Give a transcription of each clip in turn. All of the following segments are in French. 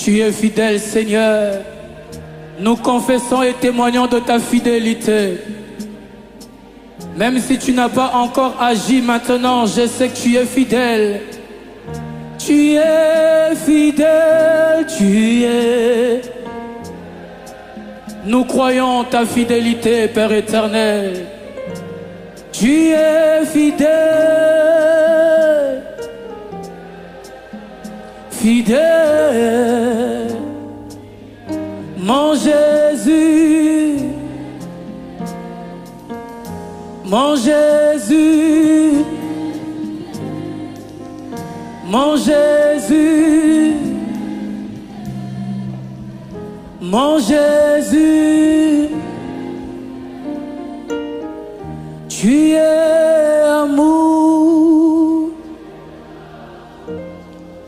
Tu es fidèle, Seigneur. Nous confessons et témoignons de ta fidélité. Même si tu n'as pas encore agi maintenant, je sais que tu es fidèle. Tu es fidèle, tu es. Nous croyons ta fidélité, Père éternel. Tu es fidèle, fidèle. Mon Jésus, mon Jésus, mon Jésus, mon Jésus, tu es amour.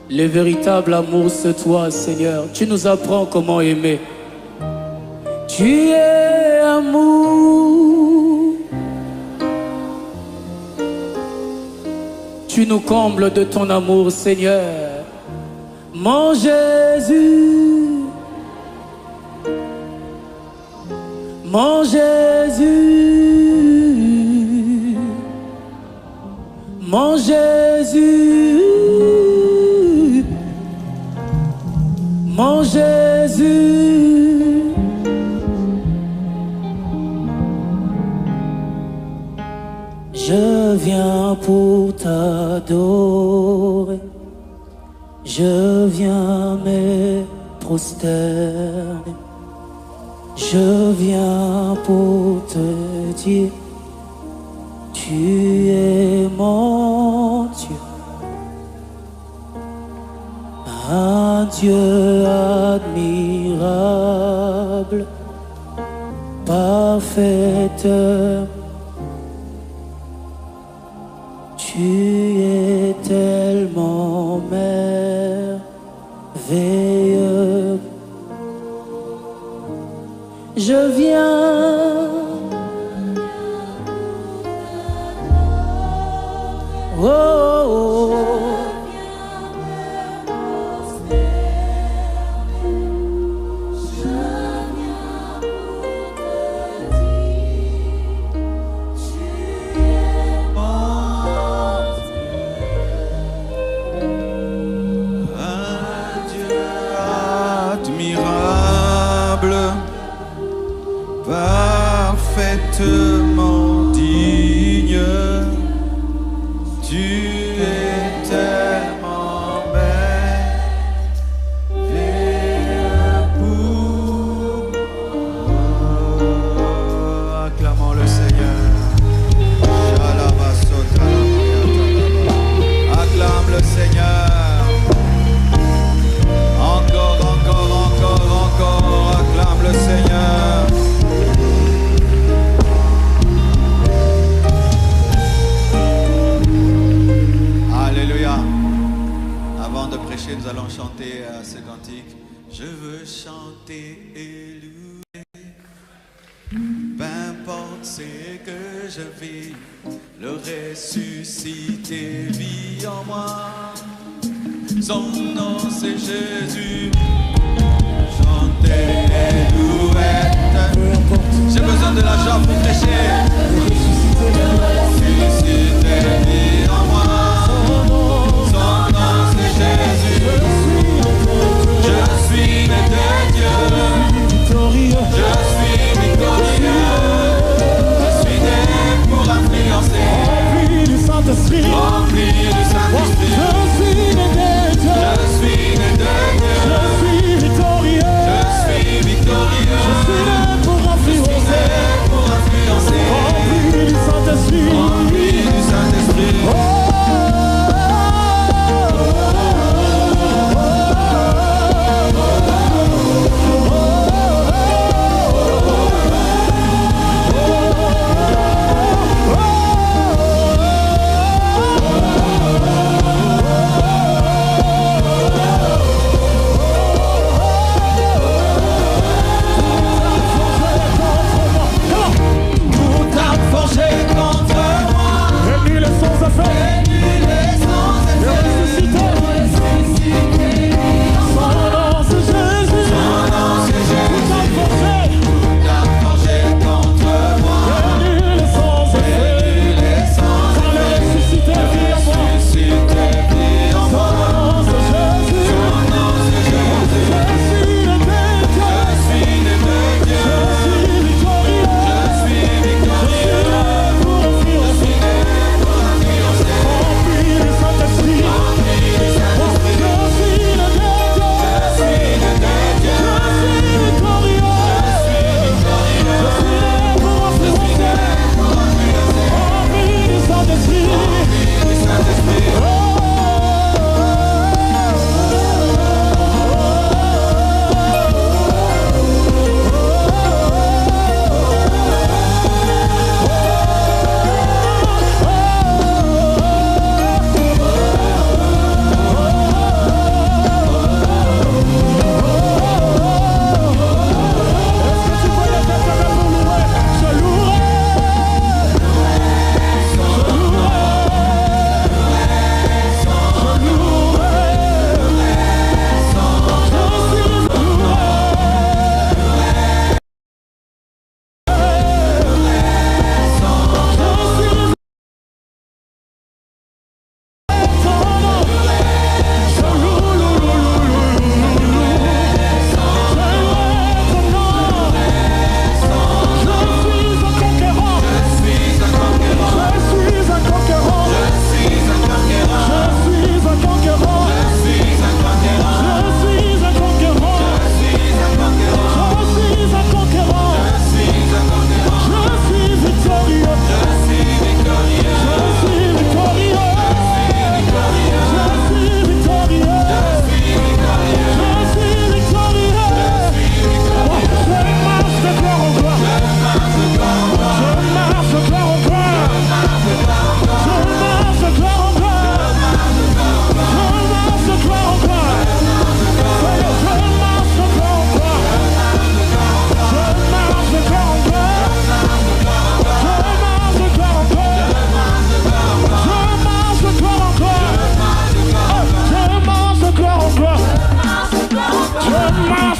Le véritable amour, c'est toi, Seigneur. Tu nous apprends comment aimer. Tu es amour. Tu nous combles de ton amour, Seigneur. Mon Jésus, mon Jésus, mon Jésus, mon Jésus. Je viens pour t'adorer, je viens me prosterner, je viens pour te dire, tu es mon Dieu, un Dieu admirable, parfait. Tu es tellement merveilleux. Je viens oh, oh, oh. Parfaitement digne, tu es tellement merveilleux pour moi. Acclamons le Seigneur. Acclame le Seigneur. Encore, encore, encore, encore. Acclame le Seigneur. Nous allons chanter ce cantique. Je veux chanter et louer, peu importe ce que je vis, le ressuscité vit en moi. Son nom c'est Jésus. Chanter et louer. J'ai besoin de la joie pour prêcher. Le ressuscité vit en moi. Son nom c'est Jésus. Je suis né de Dieu. Je suis victorieux. Je suis né pour influencer. Rempli du Saint-Esprit. Rempli du Saint-Esprit. Je suis né de Dieu. Je suis né de Dieu. Je suis victorieux. Je suis victorieux. Je suis né pour influencer. Rempli du Saint-Esprit. Rempli du Saint-Esprit. Oh.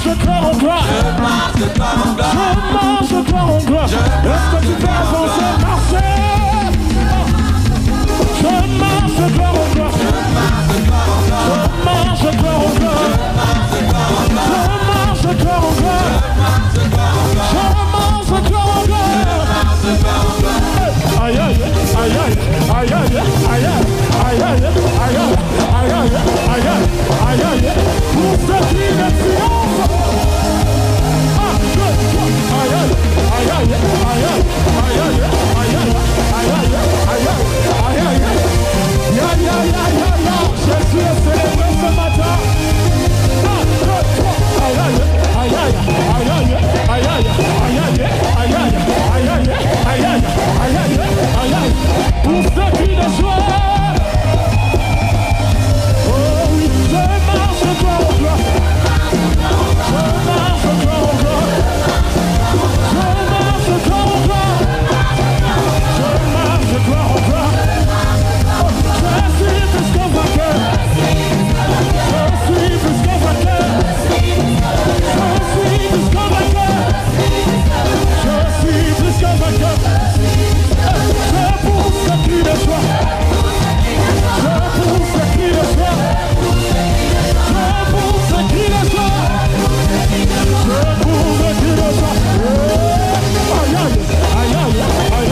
marche de gloire en gloire. Je marche de gloire en gloire. Je marche de gloire en gloire. Est-ce que tu peux avancer, marcher? Je marche de gloire en gloire. Je marche de gloire en gloire. Je marche de gloire en gloire. Je marche de gloire en gloire. Aïe aïe aïe aïe aïe aïe aïe aïe aïe aïe aïe aïe aïe aïe. Pour ceux qui me financent. Aïe aïe aïe aïe aïe aïe aïe aïe aïe aïe aïe aïe. Ya ya ya ya ya. Jésus est célébré ce matin. Aïe aïe aïe aïe aïe aïe aïe aïe aïe aïe aïe aïe aïe aïe aïe aïe. Pour ceux qui le jouent. Oh oui, je marche de gloire en gloire. Je marche de gloire en gloire. Je marche de gloire en gloire. Je marche de gloire en gloire. Je suis plus qu'un vainqueur. Je suis plus qu'un vainqueur. Je suis plus qu'un vainqueur. Je suis plus qu'un vainqueur. Je pousse à qui le choix. Je pousse à qui le choix. Je pousse à qui le choix. Je pousse à qui le choix. Aïe aïe aïe aïe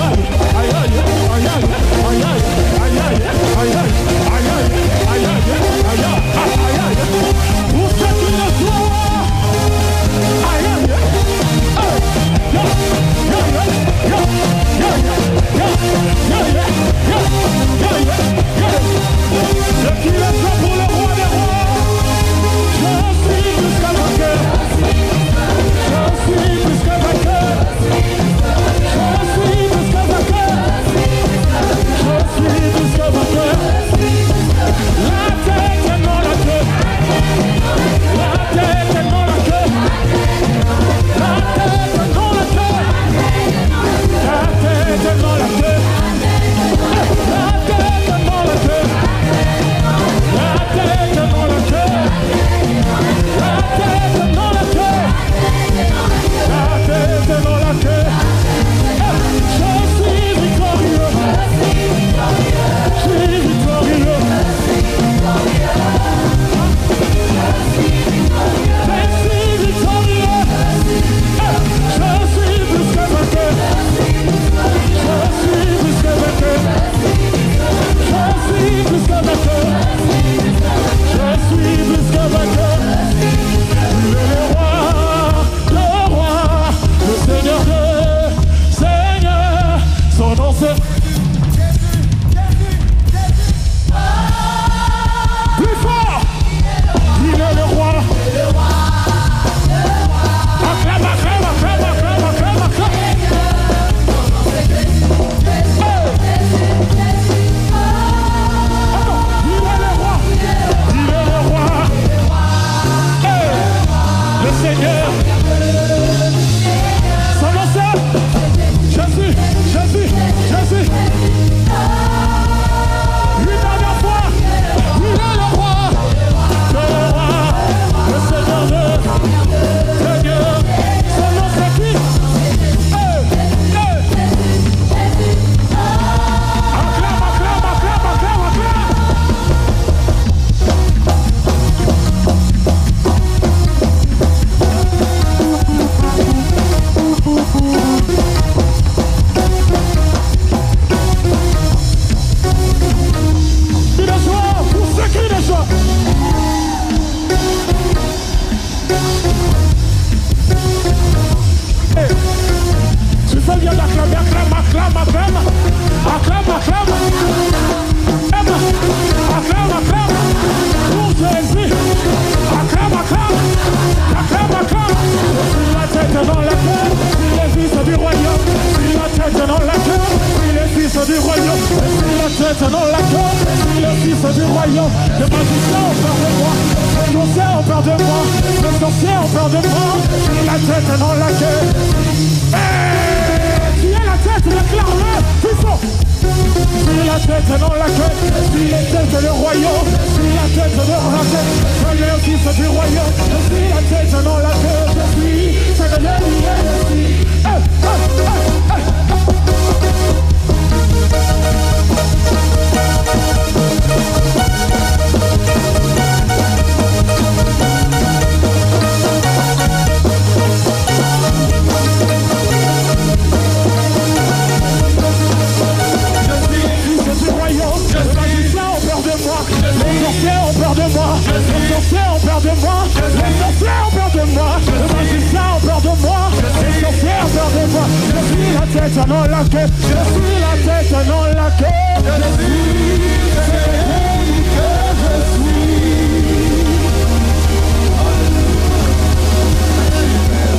aïe aïe aïe aïe aïe aïe aïe aïe aïe aïe aïe aïe aïe aïe. Pour ceux qui le choix. Aïe aïe je qui le soit pour le roi des rois. Je suis plus qu'un vainqueur. Je suis plus qu'un vainqueur. Je suis plus qu'un vainqueur. Je suis plus qu'un vainqueur. La tête est dans la queue. La tête est dans la queue. La tête est dans la queue. La tête est dans la queue. La tête est dans la queue. La tête est dans la queue. La tête est dans la queue. La tête est dans la queue. Je suis victorieux. Je suis victorieux. Je suis plus que vainqueur. Je suis plus que vainqueur. Je suis plus que vainqueur. Je suis plus que vainqueur. Le roi, le Seigneur de Seigneur, son nom c'est plus fort. Il est le roi. Acclame, acclame, acclame, acclame, acclame, acclame. Il est le roi. Il est le roi. Le Seigneur. Son nom c'est Jésus, Jésus, Jésus. Une dernière fois. Il est le roi. Le roi. Le Seigneur de Seigneur. Son nom c'est qui? Acclame, acclame, acclame, acclame, acclame. Il est joie pour ceux qui le jouent. Tu fais bien d'acclamer, acclame, acclame, acclame. Acclame, acclame. Acclame, acclame. Pour Jésus. Acclame, acclame. Acclame, acclame. Si la tête est dans la queue, si les fils du royaume. Si la tête est dans la queue, si les fils du royaume. Si la tête est dans la queue, si les fils du royaume. Les magiciens ont peur de moi. Les sorciers ont peur de moi. Les sorciers ont peur de moi. Si la tête est dans la queue. Tu es la tête, déclare-le, plus fort. Si la tête est dans la queue, si les têtes le royaume, si la tête de la tête, les fils fils du royaume, je suis la tête, non la queue, je suis, c'est que je lui ai aussi. Non, la queue, je suis la